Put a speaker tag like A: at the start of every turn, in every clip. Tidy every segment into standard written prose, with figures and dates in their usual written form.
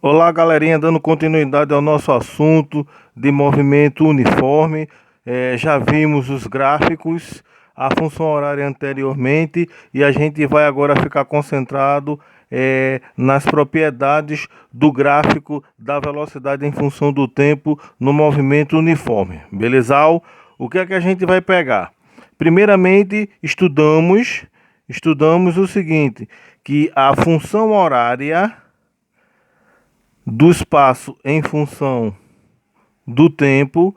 A: Olá, galerinha, dando continuidade ao nosso assunto de movimento uniforme. Já vimos os gráficos, a função horária anteriormente e a gente vai agora ficar concentrado nas propriedades do gráfico da velocidade em função do tempo no movimento uniforme. Beleza? O que é que a gente vai pegar? Primeiramente, estudamos o seguinte, que a função horária do espaço em função do tempo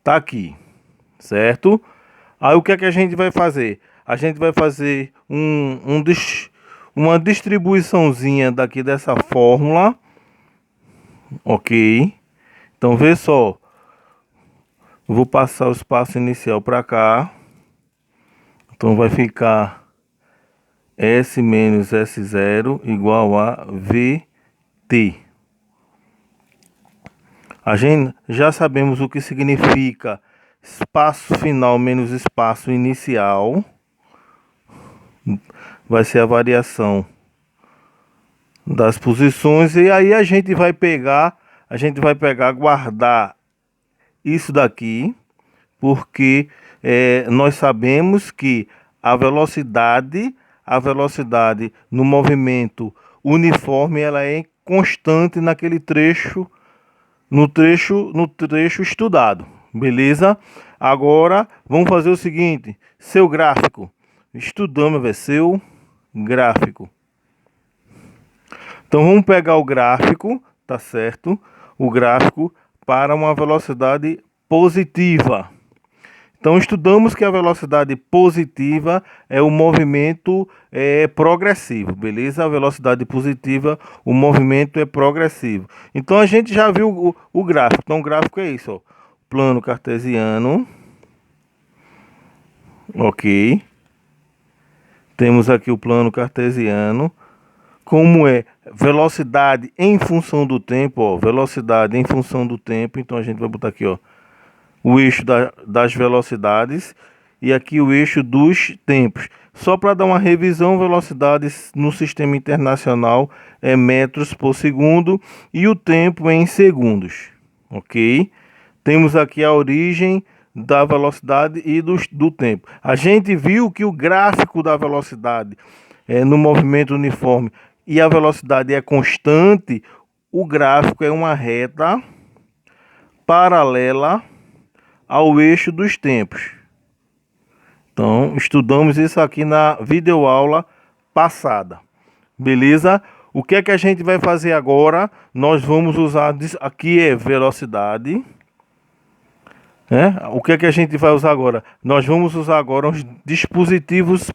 A: tá aqui, certo? Aí o que é que a gente vai fazer? A gente vai fazer uma distribuiçãozinha daqui dessa fórmula, ok? Então vê só, vou passar o espaço inicial para cá, então vai ficar S menos S0 igual a VT. A gente já sabemos o que significa espaço final menos espaço inicial. Vai ser a variação das posições. E aí a gente vai pegar, guardar isso daqui, porque nós sabemos que a velocidade no movimento uniforme, ela é constante naquele trecho, no trecho estudado, beleza? Agora vamos fazer o seguinte: seu gráfico, estudamos seu gráfico. Então vamos pegar o gráfico, tá certo? O gráfico para uma velocidade positiva. Então estudamos que a velocidade positiva é o movimento progressivo, beleza? A velocidade positiva, o movimento é progressivo. Então a gente já viu o gráfico. Então o gráfico é isso, ó. Plano cartesiano. Ok. Temos aqui o plano cartesiano. Como é velocidade em função do tempo, ó. Velocidade em função do tempo. Então a gente vai botar aqui, ó, o eixo das velocidades e aqui o eixo dos tempos. Só para dar uma revisão, velocidades no sistema internacional é metros por segundo e o tempo é em segundos, ok? Temos aqui a origem da velocidade e do tempo. A gente viu que o gráfico da velocidade no movimento uniforme e a velocidade é constante. O gráfico é uma reta paralela ao eixo dos tempos. Então, estudamos isso aqui na videoaula passada. Beleza? O que é que a gente vai fazer agora? Nós vamos usar, aqui é velocidade. O que é que a gente vai usar agora? Nós vamos usar agora uns dispositivos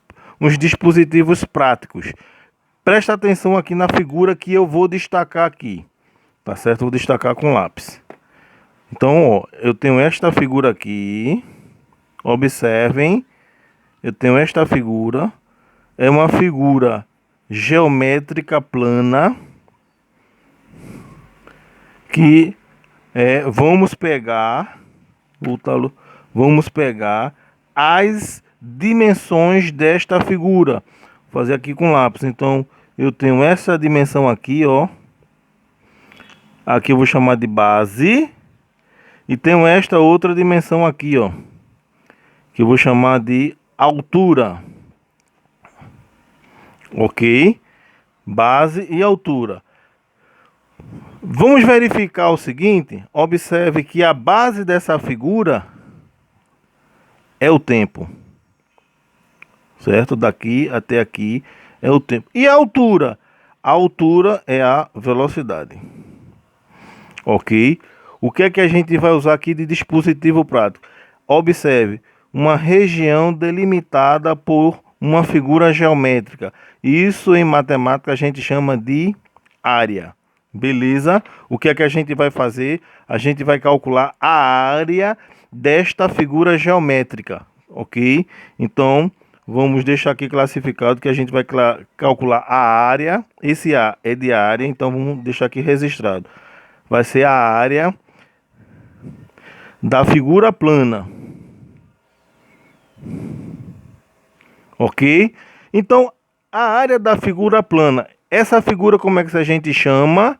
A: práticos. Presta atenção aqui na figura que eu vou destacar aqui. Tá certo? Vou destacar com lápis. Então, ó, eu tenho esta figura aqui. Observem, eu tenho esta figura. É uma figura geométrica plana que vamos pegar as dimensões desta figura. Vou fazer aqui com lápis. Então, eu tenho essa dimensão aqui, ó. Aqui eu vou chamar de base. E tenho esta outra dimensão aqui, ó, que eu vou chamar de altura. Ok? Base e altura. Vamos verificar o seguinte. Observe que a base dessa figura é o tempo. Certo? Daqui até aqui é o tempo. E a altura? A altura é a velocidade. Ok? O que é que a gente vai usar aqui de dispositivo prático? Observe, uma região delimitada por uma figura geométrica. Isso em matemática a gente chama de área. Beleza? O que é que a gente vai fazer? A gente vai calcular a área desta figura geométrica. Ok? Então, vamos deixar aqui classificado que a gente vai calcular a área. Esse A é de área, então vamos deixar aqui registrado. Vai ser a área da figura plana. Ok? Então, a área da figura plana. Essa figura, como é que a gente chama?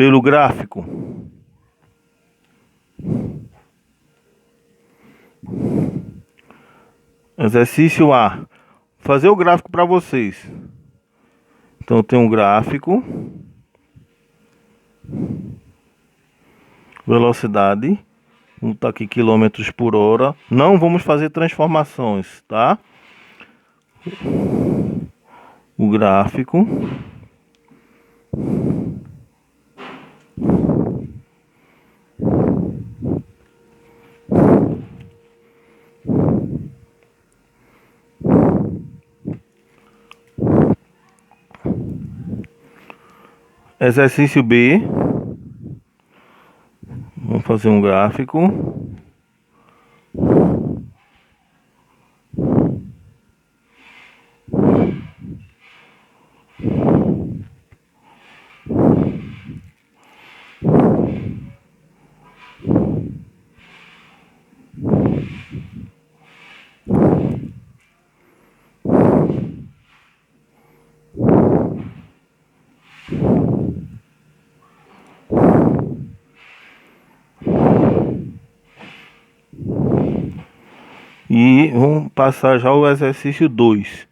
A: pelo gráfico. Exercício A. Fazer o gráfico para vocês. Então eu tenho um gráfico. Velocidade. Vamos estar aqui quilômetros por hora. Não vamos fazer transformações, tá? O gráfico. Exercício B. Vamos fazer um gráfico. E vamos passar já o exercício 2,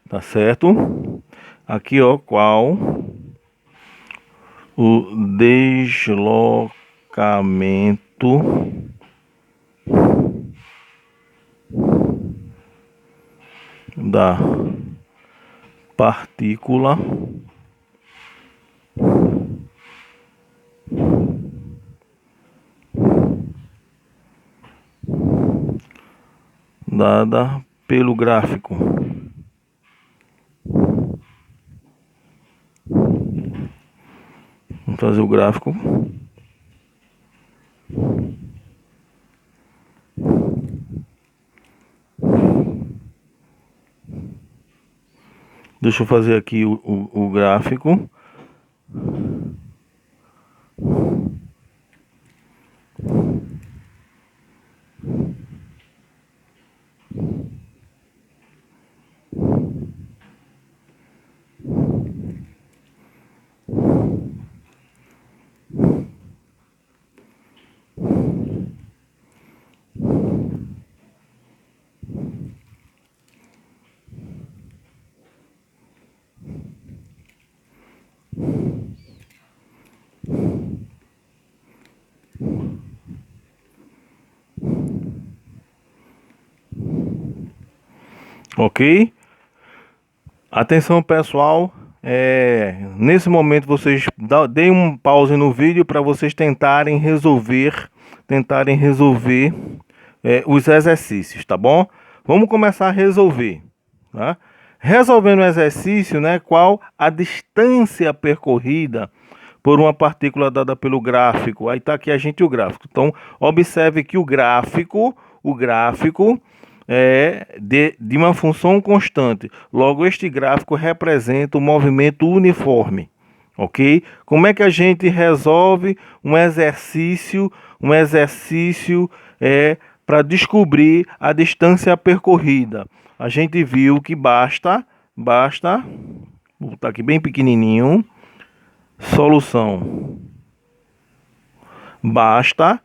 A: tá certo? Aqui, ó, qual o deslocamento da partícula dada pelo gráfico. Vamos fazer o gráfico. Deixa eu fazer aqui o gráfico. Ok? Atenção, pessoal. Nesse momento vocês deem um pause no vídeo para vocês tentarem resolver os exercícios, tá bom? Vamos começar a resolver, tá? Resolvendo o exercício, né? Qual a distância percorrida por uma partícula dada pelo gráfico? Aí tá aqui o gráfico. Então, observe que o gráfico é de uma função constante. Logo, este gráfico representa o movimento uniforme. Ok? Como é que a gente resolve um exercício para descobrir a distância percorrida? A gente viu que basta, vou botar aqui bem pequenininho, solução. Basta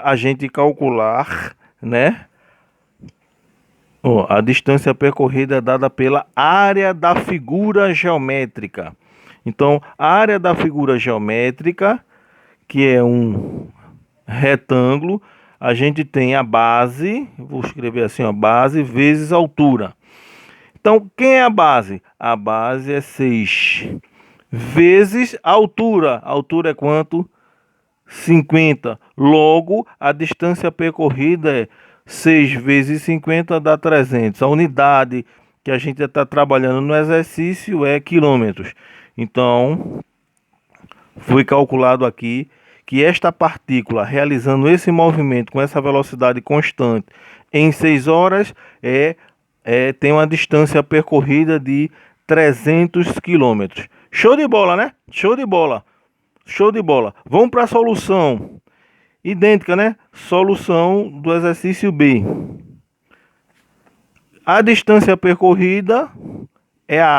A: a gente calcular, né? A distância percorrida é dada pela área da figura geométrica. Então, a área da figura geométrica, que é um retângulo, a gente tem a base, vou escrever assim, a base vezes a altura. Então, quem é a base? A base é 6 vezes a altura. A altura é quanto? 50. Logo, a distância percorrida é 6 vezes 50 dá 300. A unidade que a gente está trabalhando no exercício é quilômetros. Então, foi calculado aqui que esta partícula, realizando esse movimento com essa velocidade constante em 6 horas, tem uma distância percorrida de 300 quilômetros. Show de bola, né? Show de bola. Show de bola. Vamos para a solução. Idêntica, né? Solução do exercício B. A distância percorrida é a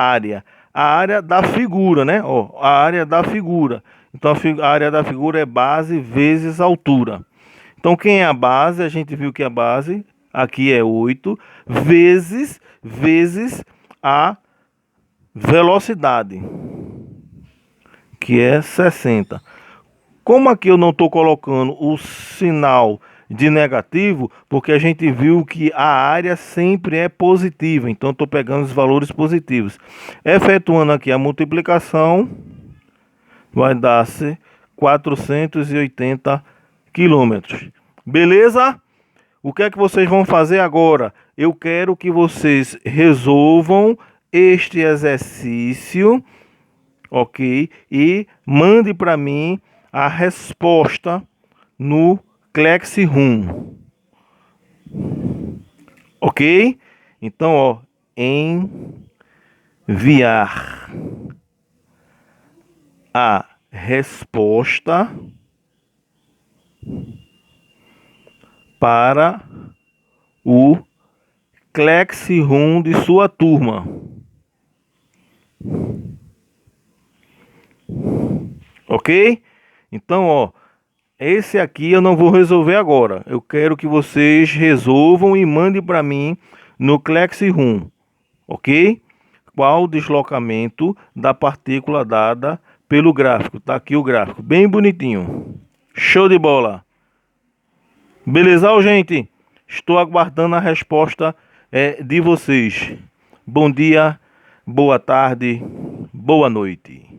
A: área da figura, né? A área da figura. Então a área da figura é base vezes altura. Então quem é a base? A gente viu que a base aqui é 8 vezes a velocidade, que é 60. Como aqui eu não estou colocando o sinal de negativo, porque a gente viu que a área sempre é positiva, então estou pegando os valores positivos. Efetuando aqui a multiplicação, vai dar-se 480 quilômetros. Beleza? O que é que vocês vão fazer agora? Eu quero que vocês resolvam este exercício, ok? E mande para mim a resposta no Classroom, ok? Então, ó, enviar a resposta para o Classroom de sua turma. Ok? Então, ó, esse aqui eu não vou resolver agora. Eu quero que vocês resolvam e mandem para mim no Classroom, ok? Qual o deslocamento da partícula dada pelo gráfico? Tá aqui o gráfico, bem bonitinho. Show de bola! Beleza, gente? Estou aguardando a resposta de vocês. Bom dia, boa tarde, boa noite.